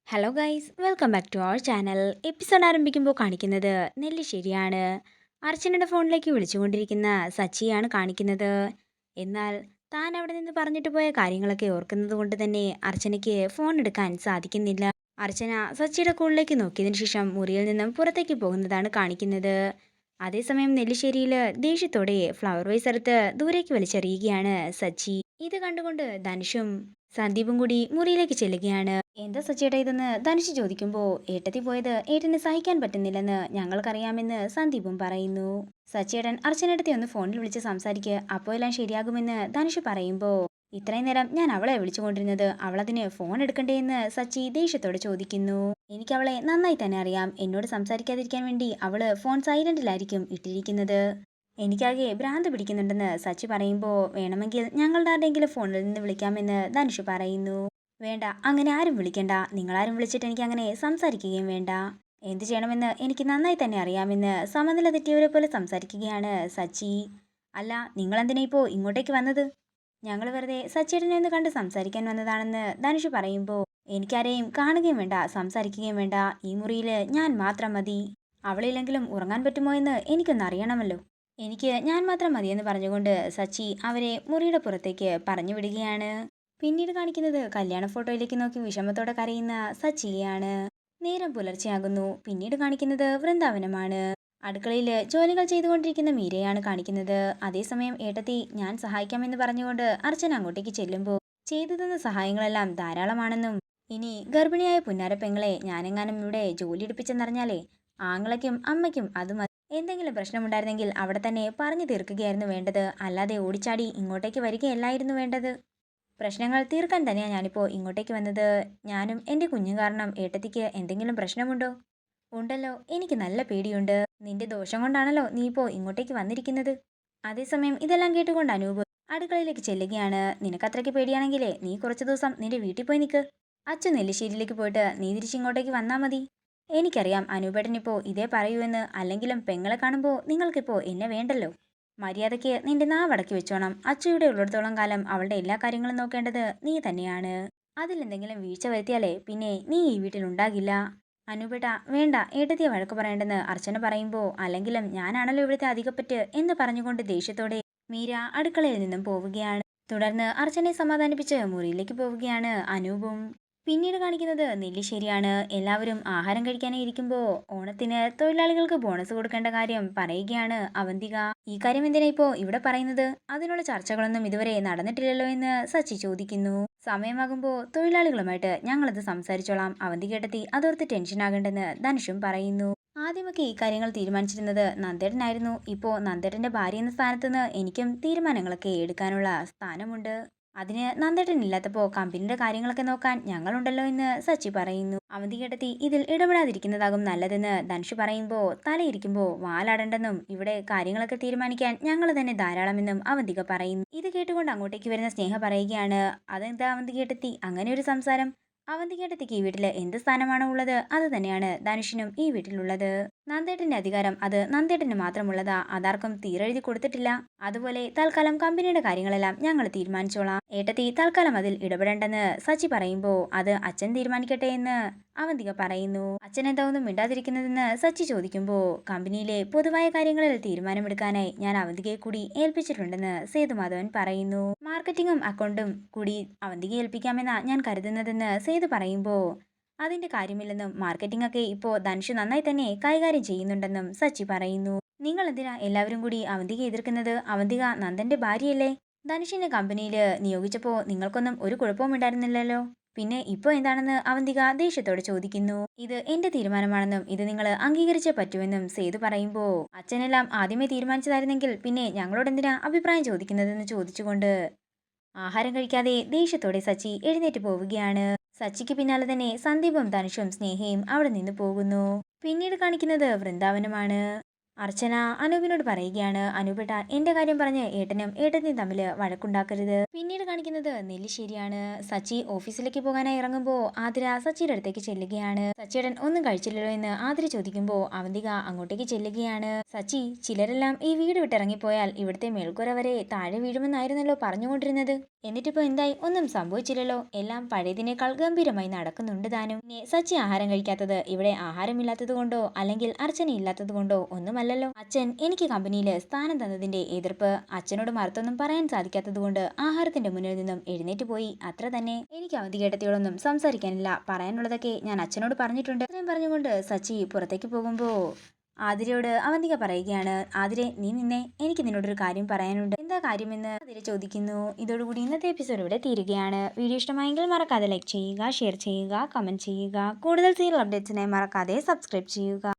Hello guys, welcome back to our channel. Episode ആരംഭിക്കുമ്പോൾ കാണിക്കുന്നത് നെല്ലിശ്ശേരിയാണ്. അർച്ചനയുടെ ഫോണിലേക്ക് വിളിച്ചുകൊണ്ടിരിക്കുന്ന സച്ചിയാണ് കാണിക്കുന്നത്. എന്നാൽ താൻ അവിടെ നിന്ന് പറഞ്ഞിട്ട് പോയ കാര്യങ്ങളൊക്കെ ഓർക്കുന്നത് കൊണ്ട് തന്നെ അർച്ചനയ്ക്ക് ഫോൺ എടുക്കാൻ സാധിക്കുന്നില്ല. അർച്ചന സച്ചിയുടെ കോളിലേക്ക് നോക്കിയതിനു ശേഷം മുറിയിൽ നിന്നും പുറത്തേക്ക് പോകുന്നതാണ് കാണിക്കുന്നത്. അതേസമയം നെല്ലിശ്ശേരിയിൽ ദേഷ്യത്തോടെ ഫ്ലവർ വൈസ് എടുത്ത് ദൂരേക്ക് വലിച്ചെറിയുകയാണ് സച്ചി. ഇത് കണ്ടുകൊണ്ട് ധനുഷും സന്ദീപും കൂടി മുറിയിലേക്ക് ചെല്ലുകയാണ്. എന്താ സച്ചിയേട്ടാ ഇതെന്ന് ധനുഷ് ചോദിക്കുമ്പോൾ ഏട്ടത്തി പോയത് ഏട്ടന് സഹിക്കാൻ പറ്റുന്നില്ലെന്ന് ഞങ്ങൾക്കറിയാമെന്ന് സന്ദീപും പറയുന്നു. സച്ചിയേട്ടൻ അർച്ചനേട്ടത്തെ ഒന്ന് ഫോണിൽ വിളിച്ച് സംസാരിക്കുക, അപ്പോൾ എല്ലാം ശരിയാകുമെന്ന് ധനുഷ് പറയുമ്പോൾ ഇത്രയും നേരം ഞാൻ അവളെ വിളിച്ചുകൊണ്ടിരുന്നത്, അവളതിന് ഫോൺ എടുക്കണ്ടേ എന്ന് സച്ചി ദേഷ്യത്തോടെ ചോദിക്കുന്നു. എനിക്ക് അവളെ നന്നായി തന്നെ അറിയാം. എന്നോട് സംസാരിക്കാതിരിക്കാൻ വേണ്ടി അവള് ഫോൺ സൈലന്റിലായിരിക്കും ഇട്ടിരിക്കുന്നത്. എനിക്കാകെ ഭ്രാന്ത് പിടിക്കുന്നുണ്ടെന്ന് സച്ചി പറയുമ്പോൾ വേണമെങ്കിൽ ഞങ്ങളുടെ ആരുടെയെങ്കിലും ഫോണിൽ നിന്ന് വിളിക്കാമെന്ന് ധനുഷ് പറയുന്നു. വേണ്ട, അങ്ങനെ ആരും വിളിക്കണ്ട. നിങ്ങളാരും വിളിച്ചിട്ട് എനിക്ക് അങ്ങനെ സംസാരിക്കുകയും വേണ്ട. എന്ത് ചെയ്യണമെന്ന് എനിക്ക് നന്നായി തന്നെ അറിയാമെന്ന് സമനില തെറ്റിയവരെ പോലെ സംസാരിക്കുകയാണ് സച്ചി. അല്ല, നിങ്ങളെന്തിനാ ഇപ്പോൾ ഇങ്ങോട്ടേക്ക് വന്നത്? ഞങ്ങൾ വെറുതെ സച്ചിയേട്ടനെ ഒന്ന് കണ്ട് സംസാരിക്കാൻ വന്നതാണെന്ന് ധനുഷ് പറയുമ്പോൾ എനിക്കാരെയും കാണുകയും വേണ്ട, സംസാരിക്കുകയും വേണ്ട. ഈ മുറിയിൽ ഞാൻ മാത്രം മതി. അവളില്ലെങ്കിലും ഉറങ്ങാൻ പറ്റുമോ എന്ന് എനിക്കൊന്ന് അറിയണമല്ലോ. എനിക്ക് ഞാൻ മാത്രം മതിയെന്ന് പറഞ്ഞുകൊണ്ട് സച്ചി അവരെ മുറിയുടെ പുറത്തേക്ക് പറഞ്ഞു വിടുകയാണ്. പിന്നീട് കാണിക്കുന്നത് കല്യാണ ഫോട്ടോയിലേക്ക് നോക്കി വിഷമത്തോടെ കരയുന്ന സച്ചിയെയാണ്. നേരം പുലർച്ചെയാകുന്നു. പിന്നീട് കാണിക്കുന്നത് വൃന്ദാവനമാണ്. അടുക്കളയിൽ ജോലികൾ ചെയ്തുകൊണ്ടിരിക്കുന്ന മീരയാണ് കാണിക്കുന്നത്. അതേസമയം ഏട്ടത്തി ഞാൻ സഹായിക്കാമെന്ന് പറഞ്ഞുകൊണ്ട് അർച്ചന അങ്ങോട്ടേക്ക് ചെല്ലുമ്പോൾ ചെയ്തു തന്ന സഹായങ്ങളെല്ലാം ധാരാളമാണെന്നും ഇനി ഗർഭിണിയായ പുന്നാരപ്പെങ്ങളെ ഞാനെങ്ങാനും ഇവിടെ ജോലി എടുപ്പിച്ചെന്നറിഞ്ഞാലേ ആങ്ങളയ്ക്കും അമ്മയ്ക്കും അത് മതി. എന്തെങ്കിലും പ്രശ്നമുണ്ടായിരുന്നെങ്കിൽ അവിടെ തന്നെ പറഞ്ഞു തീർക്കുകയായിരുന്നു വേണ്ടത്, അല്ലാതെ ഓടിച്ചാടി ഇങ്ങോട്ടേക്ക് വരികയല്ലായിരുന്നു വേണ്ടത്. പ്രശ്നങ്ങൾ തീർക്കാൻ തന്നെയാണ് ഞാനിപ്പോൾ ഇങ്ങോട്ടേക്ക് വന്നത്. ഞാനും എൻ്റെ കുഞ്ഞും കാരണം ഏട്ടത്തിക്ക് എന്തെങ്കിലും പ്രശ്നമുണ്ടോ? ഉണ്ടല്ലോ, എനിക്ക് നല്ല പേടിയുണ്ട്. നിന്റെ ദോഷം കൊണ്ടാണല്ലോ നീ ഇപ്പോൾ ഇങ്ങോട്ടേക്ക് വന്നിരിക്കുന്നത്. അതേസമയം ഇതെല്ലാം കേട്ടുകൊണ്ട് അനൂപ് അടുക്കളയിലേക്ക് ചെല്ലുകയാണ്. നിനക്കത്രയ്ക്ക് പേടിയാണെങ്കിലേ നീ കുറച്ച് ദിവസം നിന്റെ വീട്ടിൽ പോയി നിൽക്ക്. അച്ചു നെല്ലിശ്ശേരിയിലേക്ക് പോയിട്ട് നീ തിരിച്ചിങ്ങോട്ടേക്ക് വന്നാൽ മതി. എനിക്കറിയാം അനൂപേട്ടനിപ്പോൾ ഇതേ പറയൂ എന്ന്. അല്ലെങ്കിലും പെങ്ങളെ കാണുമ്പോൾ നിങ്ങൾക്കിപ്പോൾ എന്നെ വേണ്ടല്ലോ. മര്യാദയ്ക്ക് നിന്റെ നാവടക്കി വെച്ചോണം. അച്ചുവിടെ ഉള്ളിടത്തോളം കാലം അവളുടെ എല്ലാ കാര്യങ്ങളും നോക്കേണ്ടത് നീ തന്നെയാണ്. അതിലെന്തെങ്കിലും വീഴ്ച വരുത്തിയാലേ പിന്നെ നീ ഈ വീട്ടിലുണ്ടാകില്ല. അനുപേട്ട വേണ്ട, ഏട്ടത്തിയെ വഴക്ക് പറയേണ്ടെന്ന് അർച്ചന പറയുമ്പോൾ അല്ലെങ്കിലും ഞാനാണല്ലോ ഇവിടുത്തെ അധികപ്പറ്റ് എന്ന് പറഞ്ഞുകൊണ്ട് ദേഷ്യത്തോടെ മീര അടുക്കളയിൽ നിന്നും പോവുകയാണ്. തുടർന്ന് അർച്ചനയെ സമാധാനിപ്പിച്ച് മുറിയിലേക്ക് പോവുകയാണ് അനൂപും. പിന്നീട് കാണിക്കുന്നത് നെല്ലിശ്ശേരിയാണ്. എല്ലാവരും ആഹാരം കഴിക്കാനായി ഇരിക്കുമ്പോൾ ഓണത്തിന് തൊഴിലാളികൾക്ക് ബോണസ് കൊടുക്കേണ്ട കാര്യം പറയുകയാണ് അവന്തിക. ഈ കാര്യം എന്തിനാ ഇപ്പോൾ ഇവിടെ പറയുന്നത്? അതിനുള്ള ചർച്ചകളൊന്നും ഇതുവരെ നടന്നിട്ടില്ലല്ലോ എന്ന് സച്ചി ചോദിക്കുന്നു. സമയമാകുമ്പോൾ തൊഴിലാളികളുമായിട്ട് ഞങ്ങളത് സംസാരിച്ചോളാം. അവന്തികേട്ടത്തി അതോർത്ത് ടെൻഷൻ ആകണ്ടെന്ന് ധനുഷും പറയുന്നു. ആദ്യമൊക്കെ ഈ കാര്യങ്ങൾ തീരുമാനിച്ചിരുന്നത് നന്ദേട്ടനായിരുന്നു. ഇപ്പോൾ നന്ദേട്ടന്റെ ഭാര്യ എന്ന സ്ഥാനത്തുനിന്ന് എനിക്കും തീരുമാനങ്ങളൊക്കെ എടുക്കാനുള്ള സ്ഥാനമുണ്ട്. അതിന് നന്ദേട്ടൻ ഇല്ലാത്തപ്പോൾ കമ്പനിയുടെ കാര്യങ്ങളൊക്കെ നോക്കാൻ ഞങ്ങളുണ്ടല്ലോ എന്ന് സച്ചി പറയുന്നു. അവന്തികേട്ടത്തി ഇതിൽ ഇടപെടാതിരിക്കുന്നതാകും നല്ലതെന്ന് ധനുഷ് പറയുമ്പോൾ തലയിരിക്കുമ്പോൾ വാലാടണ്ടെന്നും ഇവിടെ കാര്യങ്ങളൊക്കെ തീരുമാനിക്കാൻ ഞങ്ങൾ തന്നെ ധാരാളമെന്നും അവന്തിക പറയുന്നു. ഇത് കേട്ടുകൊണ്ട് അങ്ങോട്ടേക്ക് വരുന്ന സ്നേഹ പറയുകയാണ്, അതെന്താ അവന്തികേട്ടത്തി അങ്ങനെ ഒരു സംസാരം? അവന്തികേട്ടത്തിക്ക് ഈ വീട്ടിൽ എന്ത് സ്ഥാനമാണോ ഉള്ളത് അത് തന്നെയാണ് ധനുഷിനും ഈ വീട്ടിലുള്ളത്. നന്ദേട്ടന്റെ അധികാരം അത് നന്ദേട്ടന് മാത്രമുള്ളതാ, അതാർക്കും തീരെഴുതി കൊടുത്തിട്ടില്ല. അതുപോലെ തൽക്കാലം കമ്പനിയുടെ കാര്യങ്ങളെല്ലാം ഞങ്ങൾ തീരുമാനിച്ചോളാം. ഏട്ടത്തി തൽക്കാലം അതിൽ ഇടപെടേണ്ടെന്ന് സച്ചി പറയുമ്പോൾ അത് അച്ഛൻ തീരുമാനിക്കട്ടെ എന്ന് അവന്തിക പറയുന്നു. അച്ഛൻ എന്താ ഒന്നും മിണ്ടാതിരിക്കുന്നതെന്ന് സച്ചി ചോദിക്കുമ്പോൾ കമ്പനിയിലെ പൊതുവായ കാര്യങ്ങളിൽ തീരുമാനമെടുക്കാനായി ഞാൻ അവന്തികയെ കൂടി ഏൽപ്പിച്ചിട്ടുണ്ടെന്ന് സേതുമാധവൻ പറയുന്നു. മാർക്കറ്റിംഗും അക്കൗണ്ടും കൂടി അവന്തികയെ ഏൽപ്പിക്കാമെന്നാ ഞാൻ കരുതുന്നതെന്ന് സേതു പറയുമ്പോൾ അതിന്റെ കാര്യമില്ലെന്നും മാർക്കറ്റിംഗ് ഒക്കെ ഇപ്പോൾ ധനുഷ് നന്നായി തന്നെ കൈകാര്യം ചെയ്യുന്നുണ്ടെന്നും സച്ചി പറയുന്നു. നിങ്ങൾ എന്തിനാ എല്ലാവരും കൂടി അവന്തികയെ എതിർക്കുന്നത്? അവന്തിക നന്ദന്റെ ഭാര്യയല്ലേ? ധനുഷിനെ കമ്പനിയിൽ നിയോഗിച്ചപ്പോൾ നിങ്ങൾക്കൊന്നും ഒരു കുഴപ്പവും ഉണ്ടായിരുന്നില്ലല്ലോ. പിന്നെ ഇപ്പോൾ എന്താണെന്ന് അവന്തിക ദേഷ്യത്തോടെ ചോദിക്കുന്നു. ഇത് എന്റെ തീരുമാനമാണെന്നും ഇത് നിങ്ങൾ അംഗീകരിച്ചേ പറ്റുമെന്നും സേതു പറയുമ്പോൾ അച്ഛനെല്ലാം ആദ്യമേ തീരുമാനിച്ചതായിരുന്നെങ്കിൽ പിന്നെ ഞങ്ങളോട് എന്തിനാ അഭിപ്രായം ചോദിക്കുന്നതെന്ന് ചോദിച്ചുകൊണ്ട് ആഹാരം കഴിക്കാതെ ദേഷ്യത്തോടെ സച്ചി എഴുന്നേറ്റ് പോവുകയാണ്. സച്ചിക്ക് പിന്നാലെ തന്നെ സന്ദീപും ധനുഷും സ്നേഹയും അവിടെ നിന്ന് പോകുന്നു. പിന്നീട് കാണിക്കുന്നത് വൃന്ദാവനമാണ്. അർച്ചന അനൂപിനോട് പറയുകയാണ്, അനൂപേട്ട എന്റെ കാര്യം പറഞ്ഞ് ഏട്ടനും ഏട്ടത്തിയും തമ്മിൽ വഴക്കുണ്ടാക്കരുത്. പിന്നീട് കാണിക്കുന്നത് നെല്ലിശ്ശേരിയാണ്. സച്ചി ഓഫീസിലേക്ക് പോകാനായി ഇറങ്ങുമ്പോൾ ആതിര സച്ചിയുടെ അടുത്തേക്ക് ചെല്ലുകയാണ്. സച്ചിയേട്ടൻ ഒന്നും കഴിച്ചില്ലല്ലോ എന്ന് ആതിര ചോദിക്കുമ്പോൾ അവന്തിക അങ്ങോട്ടേക്ക് ചെല്ലുകയാണ്. സച്ചി, ചിലരെല്ലാം ഈ വീട് വിട്ടിറങ്ങിപ്പോയാൽ ഇവിടുത്തെ മേൽക്കൂര വരെ താഴെ വീഴുമെന്നായിരുന്നല്ലോ പറഞ്ഞുകൊണ്ടിരുന്നത്. എന്നിട്ടിപ്പോ എന്തായി? ഒന്നും സംഭവിച്ചില്ലല്ലോ. എല്ലാം പഴയതിനേക്കാൾ ഗംഭീരമായി നടക്കുന്നുണ്ട് താനും. പിന്നെ സച്ചി ആഹാരം കഴിക്കാത്തത് ഇവിടെ ആഹാരമില്ലാത്തത് കൊണ്ടോ അല്ലെങ്കിൽ അർച്ചന ഇല്ലാത്തത് കൊണ്ടോ ഒന്നുമല്ലല്ലോ. അച്ഛൻ എനിക്ക് കമ്പനിയിൽ സ്ഥാനം തന്നതിന്റെ എതിർപ്പ് അച്ഛനോട് മറുത്തൊന്നും പറയാൻ സാധിക്കാത്തത് കൊണ്ട് ആഹാരത്തിന്റെ മുന്നിൽ നിന്നും എഴുന്നേറ്റ് പോയി, അത്ര തന്നെ. എനിക്ക് അവധി കേട്ടത്തിയോടൊന്നും സംസാരിക്കാനില്ല, പറയാനുള്ളതൊക്കെ ഞാൻ അച്ഛനോട് പറഞ്ഞിട്ടുണ്ട്. ഇത്രയും പറഞ്ഞുകൊണ്ട് സച്ചി പുറത്തേക്ക് പോകുമ്പോ ആതിരയോട് അവന്തിക പറയുകയാണ്, ആതിരെ നീ നിന്നെ, എനിക്ക് നിന്നോടൊരു കാര്യം പറയാനുണ്ട്. എന്താ കാര്യമെന്ന് ആതിര ചോദിക്കുന്നു. ഇതോടുകൂടി ഇന്നത്തെ എപ്പിസോഡ് ഇവിടെ തീരുകയാണ്. വീഡിയോ ഇഷ്ടമായെങ്കിൽ മറക്കാതെ ലൈക്ക് ചെയ്യുക, ഷെയർ ചെയ്യുക, കമന്റ് ചെയ്യുക. കൂടുതൽ സീരിയൽ അപ്ഡേറ്റ്സിനായി മറക്കാതെ സബ്സ്ക്രൈബ് ചെയ്യുക.